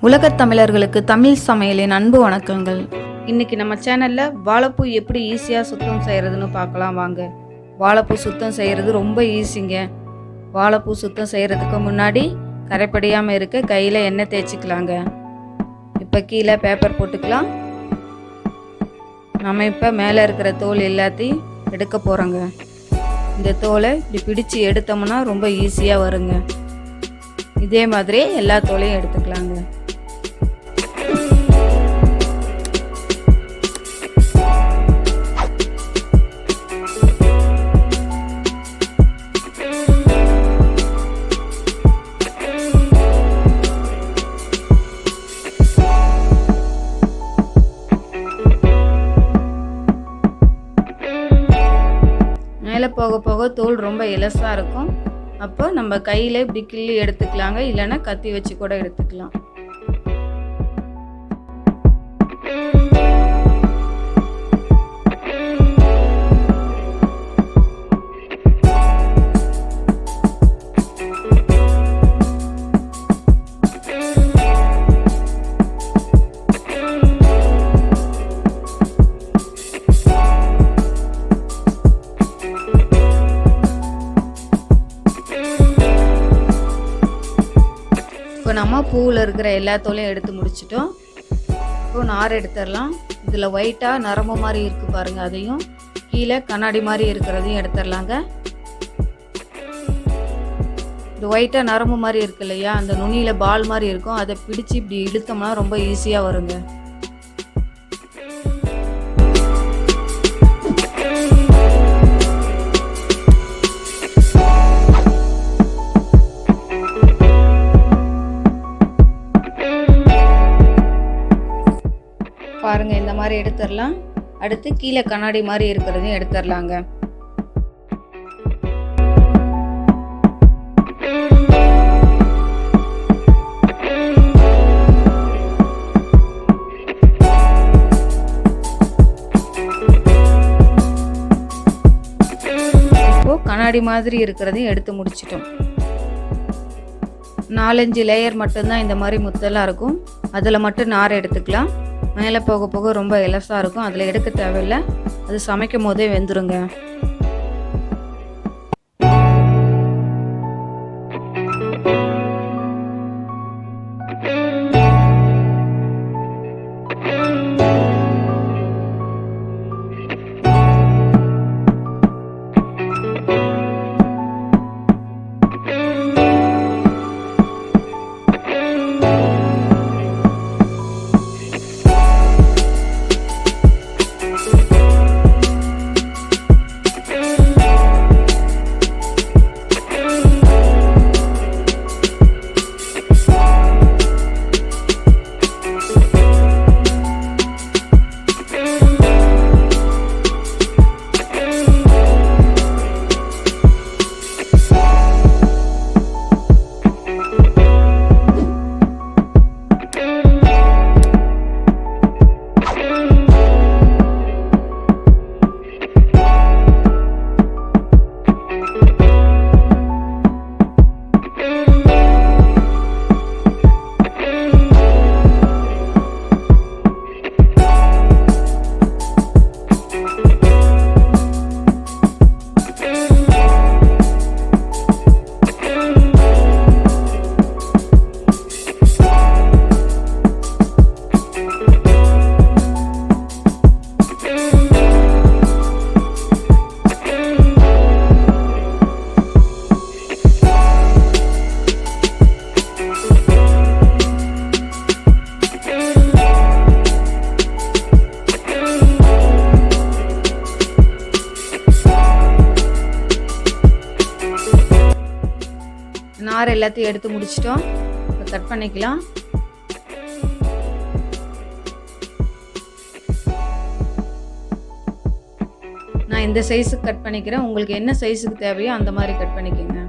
உலகத் தமிழர்களுக்கு தமிழ் சமையலின் அன்பு வணக்கங்கள். இன்னைக்கு நம்ம சேனல்ல வாழைப்பூ எப்படி ஈஸியாக சுத்தம் செய்யறதுன்னு பார்க்கலாம் வாங்க. வாழைப்பூ சுத்தம் செய்யறது ரொம்ப ஈஸிங்க. வாழைப்பூ சுத்தம் செய்யறதுக்கு முன்னாடி கரைப்படியாமல் இருக்க கையில் எண்ணெய் தேய்ச்சிக்கலாங்க. இப்போ கீழே பேப்பர் போட்டுக்கலாம். நம்ம இப்போ மேலே இருக்கிற தோல் எல்லாத்தையும் எடுக்க போகிறோங்க. இந்த தோலை இப்படி பிடிச்சி எடுத்தோம்னா ரொம்ப ஈஸியாக வருங்க. இதே மாதிரி எல்லா தோலையும் எடுத்துக்கலாங்க. மேலே போக போக தோல் ரொம்ப இலசாக இருக்கும். அப்போ நம்ம கையில் இப்படி கிள்ளி எடுத்துக்கலாங்க, இல்லைன்னா கத்தி வச்சு கூட எடுத்துக்கலாம். இப்போ நம்ம பூவில் இருக்கிற எல்லா தோலையும் எடுத்து முடிச்சிட்டோம். இப்போ நார் எடுத்துடலாம். இதில் ஒயிட்டாக நரம்பு மாதிரி இருக்குது பாருங்கள், அதையும் கீழே கண்ணாடி மாதிரி இருக்கிறதையும் எடுத்துடலாங்க. இந்த ஒயிட்டாக நரம்பு மாதிரி இருக்கு இல்லையா, அந்த நுனியில் பால் மாதிரி இருக்கும், அதை பிடிச்சி இப்படி இழுத்தோம்னா ரொம்ப ஈஸியாக வருங்க. பாருங்க, இந்த மாதிரி எடுத்துடலாம். அடுத்து கீழே கண்ணாடி மாதிரி இருக்கிறதையும் எடுத்துடலாங்க. இப்போ கண்ணாடி மாதிரி இருக்கிறதையும் எடுத்து முடிச்சிட்டோம். 4-5 லேயர் மட்டும்தான் இந்த மாதிரி முத்தெல்லாம் இருக்கும். அதில் மட்டும் நார் எடுத்துக்கலாம். மேலே போக போக ரொம்ப இலசாக இருக்கும், அதில் எடுக்க தேவையில்லை. அது சமைக்கும் போதே வெந்துருங்க. நார் எல்லாத்தையும் எடுத்து முடிச்சிட்டோம். இப்போ கட் பண்ணிக்கலாம். நான் இந்த சைஸுக்கு கட் பண்ணிக்கிறேன். உங்களுக்கு என்ன சைஸுக்கு தேவையோ அந்த மாதிரி கட் பண்ணிக்கோங்க.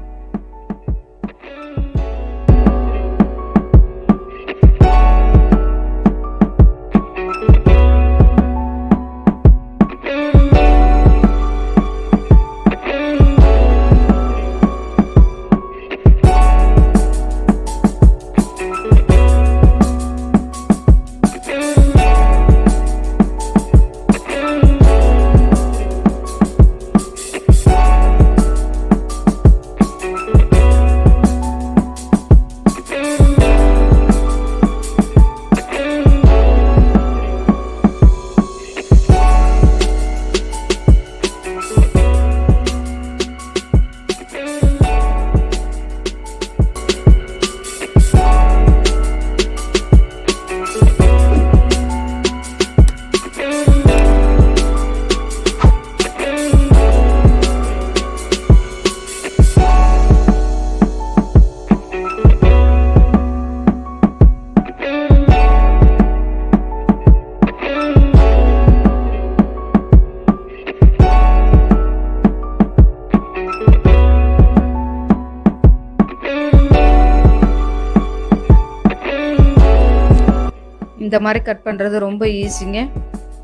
இந்த மாதிரி கட் பண்ணுறது ரொம்ப ஈஸிங்க.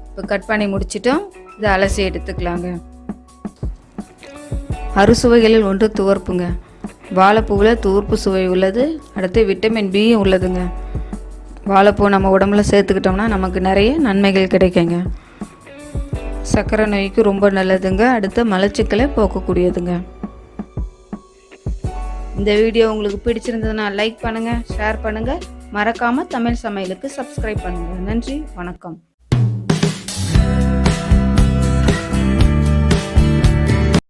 இப்போ கட் பண்ணி முடிச்சிட்டோம். இதை அலசி எடுத்துக்கலாங்க. அறுசுவைகளில் ஒன்று துவர்ப்புங்க. வாழைப்பூவில் துவர்ப்பு சுவை உள்ளது. அடுத்து விட்டமின் பியும் உள்ளதுங்க. வாழைப்பூ நம்ம உடம்புல சேர்த்துக்கிட்டோம்னா நமக்கு நிறைய நன்மைகள் கிடைக்குங்க. சர்க்கரை நோய்க்கு ரொம்ப நல்லதுங்க. அடுத்து மலச்சிக்கலை போக்கக்கூடியதுங்க. இந்த வீடியோ உங்களுக்கு பிடிச்சிருந்ததுன்னா லைக் பண்ணுங்கள், ஷேர் பண்ணுங்கள். மறக்காமல் தமிழ் சமையலுக்கு சப்ஸ்கிரைப் பண்ணுங்கள். நன்றி, வணக்கம்.